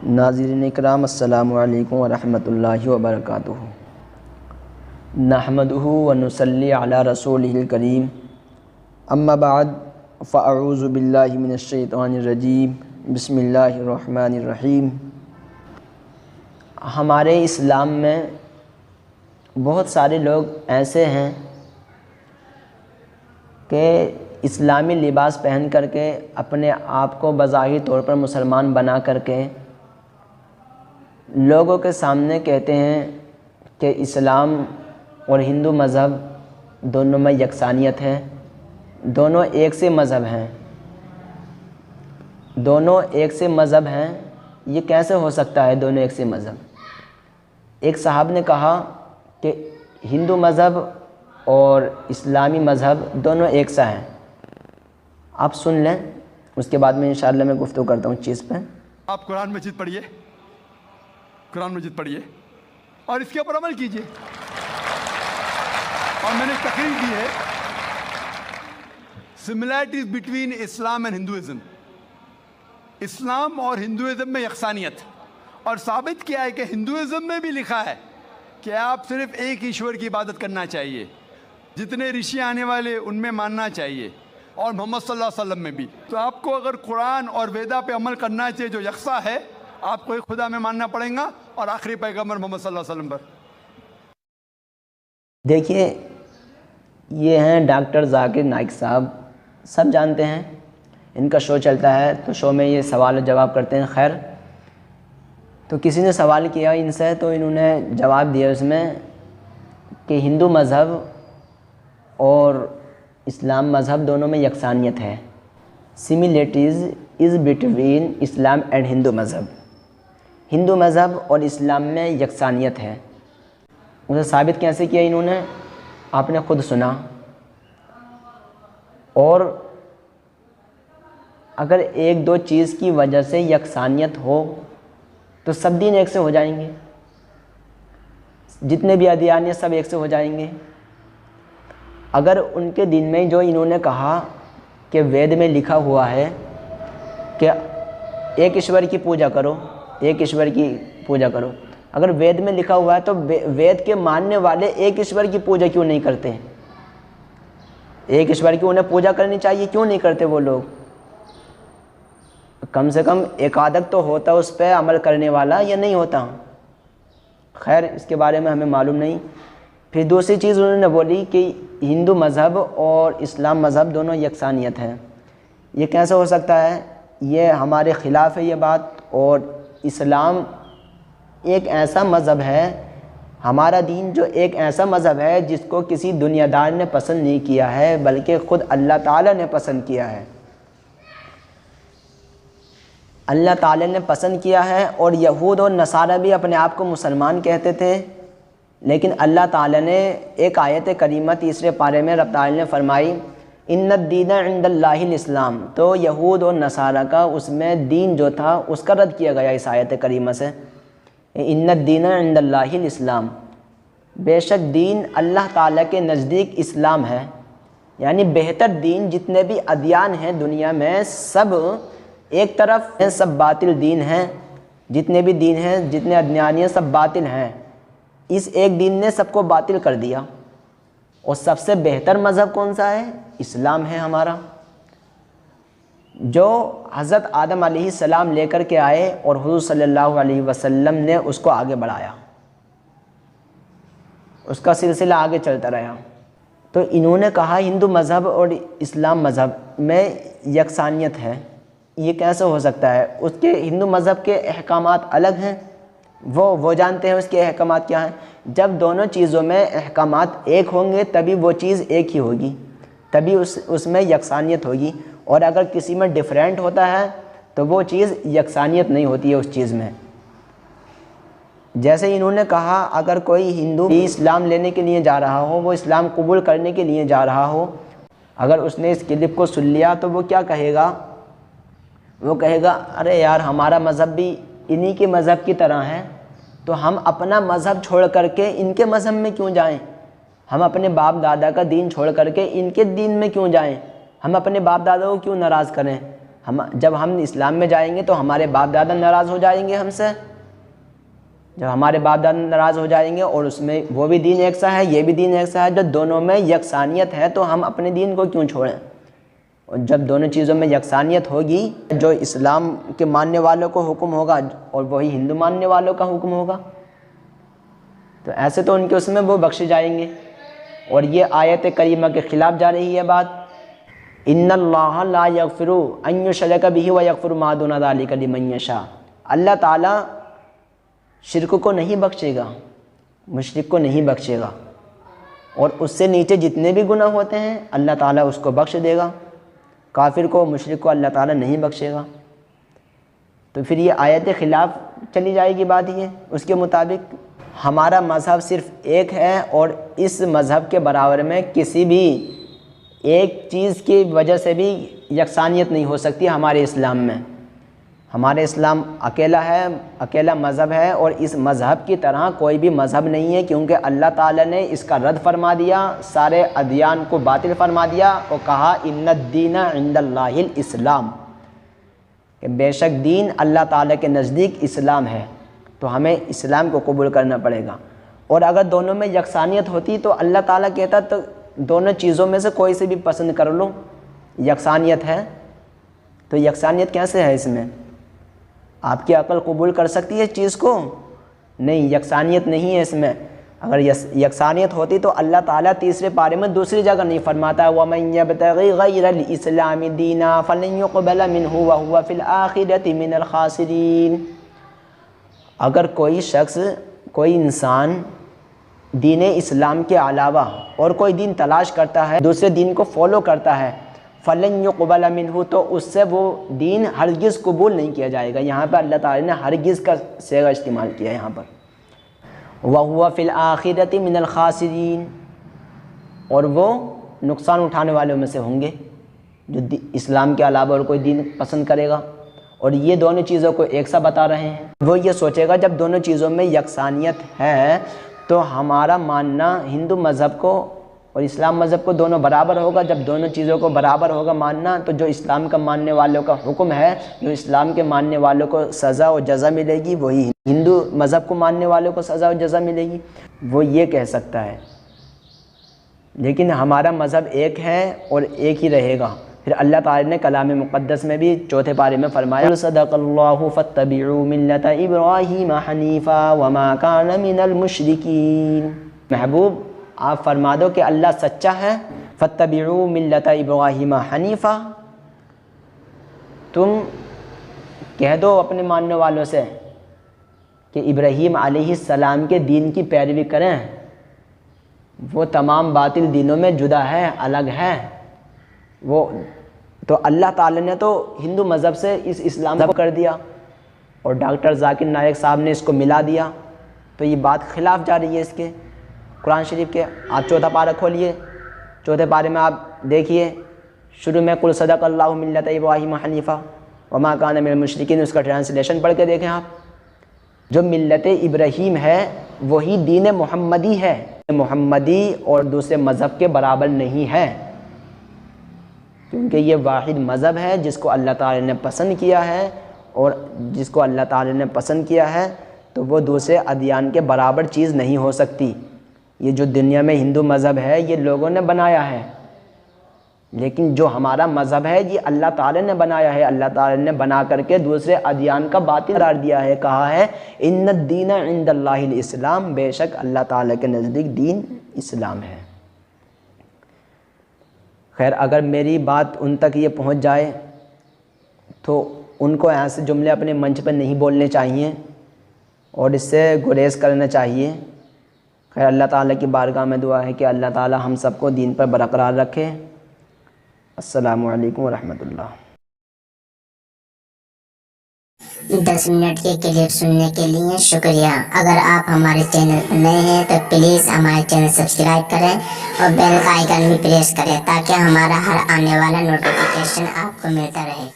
ناظرین اکرام السلام علیکم ورحمۃ اللہ وبرکاتہ۔ نحمدہ ونصلی علی رسولہ الکریم، اما بعد فاعوذ باللہ من الشیطان الرجیم، بسم اللہ الرحمن الرحیم۔ ہمارے اسلام میں بہت سارے لوگ ایسے ہیں کہ اسلامی لباس پہن کر کے اپنے آپ کو بظاہر طور پر مسلمان بنا کر کے لوگوں کے سامنے کہتے ہیں کہ اسلام اور ہندو مذہب دونوں میں یکسانیت ہے، دونوں ایک سے مذہب ہیں، دونوں ایک سے مذہب ہیں۔ یہ کیسے ہو سکتا ہے دونوں ایک سے مذہب؟ ایک صاحب نے کہا کہ ہندو مذہب اور اسلامی مذہب دونوں ایک سا ہیں۔ آپ سن لیں، اس کے بعد میں انشاءاللہ میں گفتگو کرتا ہوں چیز پہ۔ آپ قرآن مجید پڑھیے، قرآن مجید پڑھیے اور اس کے اوپر عمل کیجیے۔ اور میں نے تقریر کی ہے similarities between Islam and Hinduism, Islam اور ہندوازم میں یکسانیت، اور ثابت کیا ہے کہ ہندوازم میں بھی لکھا ہے کہ آپ صرف ایک ایشور کی عبادت کرنا چاہیے، جتنے رشی آنے والے ان میں ماننا چاہیے، اور محمد صلی اللہ علیہ وسلم میں بھی۔ تو آپ کو اگر قرآن اور ویدا پہ عمل کرنا چاہیے جو یکساں ہے، آپ کو ایک خدا میں ماننا پڑے گا اور آخری پیغمبر محمد صلی اللہ علیہ وسلم پر۔ دیکھیے، یہ ہیں ڈاکٹر ذاکر نائک صاحب، سب جانتے ہیں، ان کا شو چلتا ہے تو شو میں یہ سوال و جواب کرتے ہیں۔ خیر، تو کسی نے سوال کیا ان سے تو انہوں نے جواب دیا اس میں کہ ہندو مذہب اور اسلام مذہب دونوں میں یکسانیت ہے، similarities is between Islam and Hindu مذہب، ہندو مذہب اور اسلام میں یکسانیت ہے۔ اسے ثابت کیسے کیا انہوں نے؟ آپ نے خود سنا۔ اور اگر ایک دو چیز کی وجہ سے یکسانیت ہو تو سب دین ایک سے ہو جائیں گے، جتنے بھی ادیان ہیں سب ایک سے ہو جائیں گے۔ اگر ان کے دین میں جو انہوں نے کہا کہ وید میں لکھا ہوا ہے کہ ایک ایشور کی پوجا کرو، ایک ایشور کی پوجا کرو، اگر وید میں لکھا ہوا ہے تو وید کے ماننے والے ایک ایشور کی پوجا کیوں نہیں کرتے؟ ایک ایشور کی انہیں پوجا کرنی چاہیے، کیوں نہیں کرتے وہ لوگ؟ کم سے کم ایکادک تو ہوتا اس پہ عمل کرنے والا، یا نہیں ہوتا؟ خیر، اس کے بارے میں ہمیں معلوم نہیں۔ پھر دوسری چیز انہوں نے بولی کہ ہندو مذہب اور اسلام مذہب دونوں یکسانیت ہیں۔ یہ کیسے ہو سکتا ہے؟ یہ ہمارے خلاف ہے یہ بات، اور اسلام ایک ایسا مذہب ہے، ہمارا دین جو ایک ایسا مذہب ہے جس کو کسی دنیا دار نے پسند نہیں کیا ہے، بلکہ خود اللہ تعالیٰ نے پسند کیا ہے۔ اللہ تعالیٰ نے پسند کیا ہے، اور یہود اور نصارہ بھی اپنے آپ کو مسلمان کہتے تھے، لیکن اللہ تعالیٰ نے ایک آیت کریمہ تیسرے پارے میں رب تعالیٰ نے فرمائی ان الدین عند اللہ الاسلام، تو یہود اور نصارہ کا اس میں دین جو تھا اس کا رد کیا گیا اس آیت کریمہ سے۔ ان الدین عند اللہ الاسلام، بے شک دین اللہ تعالیٰ کے نزدیک اسلام ہے، یعنی بہتر دین جتنے بھی ادیان ہیں دنیا میں سب ایک طرف ہیں، سب باطل دین ہیں، جتنے بھی دین ہیں، جتنے ادیان ہیں سب باطل ہیں۔ اس ایک دین نے سب کو باطل کر دیا، اور سب سے بہتر مذہب کون سا ہے؟ اسلام ہے ہمارا، جو حضرت آدم علیہ السلام لے کر کے آئے اور حضور صلی اللہ علیہ وسلم نے اس کو آگے بڑھایا، اس کا سلسلہ آگے چلتا رہا۔ تو انہوں نے کہا ہندو مذہب اور اسلام مذہب میں یکسانیت ہے، یہ کیسے ہو سکتا ہے؟ اس کے ہندو مذہب کے احکامات الگ ہیں، وہ جانتے ہیں اس کے احکامات کیا ہیں۔ جب دونوں چیزوں میں احکامات ایک ہوں گے تبھی وہ چیز ایک ہی ہوگی، تبھی اس میں یکسانیت ہوگی، اور اگر کسی میں ڈیفرینٹ ہوتا ہے تو وہ چیز یکسانیت نہیں ہوتی ہے اس چیز میں۔ جیسے انہوں نے کہا اگر کوئی ہندو اسلام لینے کے لیے جا رہا ہو، وہ اسلام قبول کرنے کے لیے جا رہا ہو، اگر اس نے اس کلپ کو سن لیا تو وہ کیا کہے گا؟ وہ کہے گا ارے یار ہمارا مذہب بھی انہی کے مذہب کی طرح ہے، تو ہم اپنا مذہب چھوڑ کر کے ان کے مذہب میں کیوں جائیں؟ ہم اپنے باپ دادا کا دین چھوڑ کر کے ان کے دین میں کیوں جائیں؟ ہم اپنے باپ دادا کو کیوں ناراض کریں؟ جب ہم اسلام میں جائیں گے تو ہمارے باپ دادا ناراض ہو جائیں گے ہم سے، جب ہمارے باپ دادا ناراض ہو جائیں گے اور اس میں وہ بھی دین ایک سا ہے یہ بھی دین ایک سا ہے، جب دونوں میں یکسانیت ہے تو ہم اپنے دین کو کیوں چھوڑیں؟ اور جب دونوں چیزوں میں یکسانیت ہوگی، جو اسلام کے ماننے والوں کو حکم ہوگا اور وہی ہندو ماننے والوں کا حکم ہوگا، تو ایسے تو ان کے اس میں وہ بخشے جائیں گے۔ اور یہ آیت کریمہ کے خلاف جا رہی ہے بات، ان اللہ لا یغفر ان یشرک بہ ویغفر ما دون ذلک لمن یشاء، اللہ تعالیٰ شرک کو نہیں بخشے گا، مشرک کو نہیں بخشے گا، اور اس سے نیچے جتنے بھی گناہ ہوتے ہیں اللہ تعالیٰ اس کو بخش دے گا، کافر کو مشرک کو اللہ تعالیٰ نہیں بخشے گا۔ تو پھر یہ آیت خلاف چلی جائے گی بات، یہ اس کے مطابق ہمارا مذہب صرف ایک ہے، اور اس مذہب کے برابر میں کسی بھی ایک چیز کی وجہ سے بھی یکسانیت نہیں ہو سکتی ہمارے اسلام میں۔ ہمارے اسلام اکیلا ہے، اکیلا مذہب ہے، اور اس مذہب کی طرح کوئی بھی مذہب نہیں ہے، کیونکہ اللہ تعالیٰ نے اس کا رد فرما دیا، سارے ادیان کو باطل فرما دیا اور کہا ان الدین عند اللہ الاسلام، کہ بے شک دین اللہ تعالیٰ کے نزدیک اسلام ہے، تو ہمیں اسلام کو قبول کرنا پڑے گا۔ اور اگر دونوں میں یکسانیت ہوتی تو اللہ تعالیٰ کہتا تو دونوں چیزوں میں سے کوئی سے بھی پسند کر لو، یکسانیت ہے تو یکسانیت کیسے ہے اس میں؟ آپ کی عقل قبول کر سکتی ہے اس چیز کو؟ نہیں، یکسانیت نہیں ہے اس میں۔ اگر یکسانیت ہوتی تو اللہ تعالیٰ تیسرے پارے میں دوسری جگہ نہیں فرماتا وَمَن يَبْتَغِ غَيْرَ الْإِسْلَامِ دِينًا فَلَن يُقْبَلَ مِنْهُ وَهُوَ فِي الْآخِرَةِ مِنَ الْخَاسِرِينَ۔ اگر کوئی شخص، کوئی انسان دین اسلام کے علاوہ اور کوئی دین تلاش کرتا ہے، دوسرے دین کو فالو کرتا ہے، فَلَن يُقْبَلَ مِنْهُ، تو اس سے وہ دین ہرگز قبول نہیں کیا جائے گا۔ یہاں پر اللہ تعالیٰ نے ہرگز کا صیغہ استعمال کیا ہے یہاں پر، وَهُوَ فِي الْآخِرَةِ مِنَ الْخَاسِرِينَ، اور وہ نقصان اٹھانے والوں میں سے ہوں گے جو اسلام کے علاوہ اور کوئی دین پسند کرے گا۔ اور یہ دونوں چیزوں کو ایک سا بتا رہے ہیں۔ وہ یہ سوچے گا جب دونوں چیزوں میں یکسانیت ہے تو ہمارا ماننا ہندو مذہب کو اور اسلام مذہب کو دونوں برابر ہوگا۔ جب دونوں چیزوں کو برابر ہوگا ماننا، تو جو اسلام کا ماننے والوں کا حکم ہے، جو اسلام کے ماننے والوں کو سزا و جزا ملے گی، وہی ہندو مذہب کو ماننے والوں کو سزا و جزا ملے گی، وہ یہ کہہ سکتا ہے۔ لیکن ہمارا مذہب ایک ہے اور ایک ہی رہے گا۔ پھر اللہ تعالی نے کلام مقدس میں بھی چوتھے پارے میں فرمایا صدق اللہ فاتبعوا ملت ابراہیم حنیفا وما کان من المشرکین۔ محبوب آپ فرما دو کہ اللہ سچا ہے، فاتبعوا ملت ابراہیم حنیفا، تم کہہ دو اپنے ماننے والوں سے کہ ابراہیم علیہ السلام کے دین کی پیروی کریں، وہ تمام باطل دینوں میں جدا ہے، الگ ہے۔ وہ تو اللہ تعالی نے تو ہندو مذہب سے اس اسلام کو کر دیا، اور ڈاکٹر ذاکر نائک صاحب نے اس کو ملا دیا، تو یہ بات خلاف جا رہی ہے اس کے قرآن شریف کے۔ آپ چوتھا پارہ کھولیے، چوتھے پارے میں آپ دیکھیے شروع میں قل صدق اللہ ملت ابراہیم حنیفا وما کان من المشرکین، اس کا ٹرانسلیشن پڑھ کے دیکھیں آپ۔ جو ملت ابراہیم ہے وہی دین محمدی ہے، محمدی اور دوسرے مذہب کے برابر نہیں ہے، کیونکہ یہ واحد مذہب ہے جس کو اللہ تعالی نے پسند کیا ہے، اور جس کو اللہ تعالی نے پسند کیا ہے تو وہ دوسرے ادیان کے برابر چیز نہیں ہو سکتی۔ یہ جو دنیا میں ہندو مذہب ہے یہ لوگوں نے بنایا ہے، لیکن جو ہمارا مذہب ہے یہ اللہ تعالی نے بنایا ہے۔ اللہ تعالی نے بنا کر کے دوسرے ادیان کا باطل قرار دیا ہے، کہا ہے ان الدین عند اللہ الاسلام، بے شک اللہ تعالی کے نزدیک دین اسلام ہے۔ خیر، اگر میری بات ان تک یہ پہنچ جائے تو ان کو ایسے جملے اپنے منچ پر نہیں بولنے چاہیے اور اس سے گریز کرنا چاہیے۔ خیر، اللہ تعالیٰ کی بارگاہ میں دعا ہے کہ اللہ تعالیٰ ہم سب کو دین پر برقرار رکھے۔ السلام علیکم ورحمۃ اللہ۔ 10 منٹ کے کلپ سننے کے لیے شکریہ۔ اگر آپ ہمارے چینل پر نئے ہیں تو پلیز ہمارے چینل سبسکرائب کریں اور بیل کا آئیکن بھی پریس کریں تاکہ ہمارا ہر آنے والا نوٹیفیکیشن آپ کو ملتا رہے۔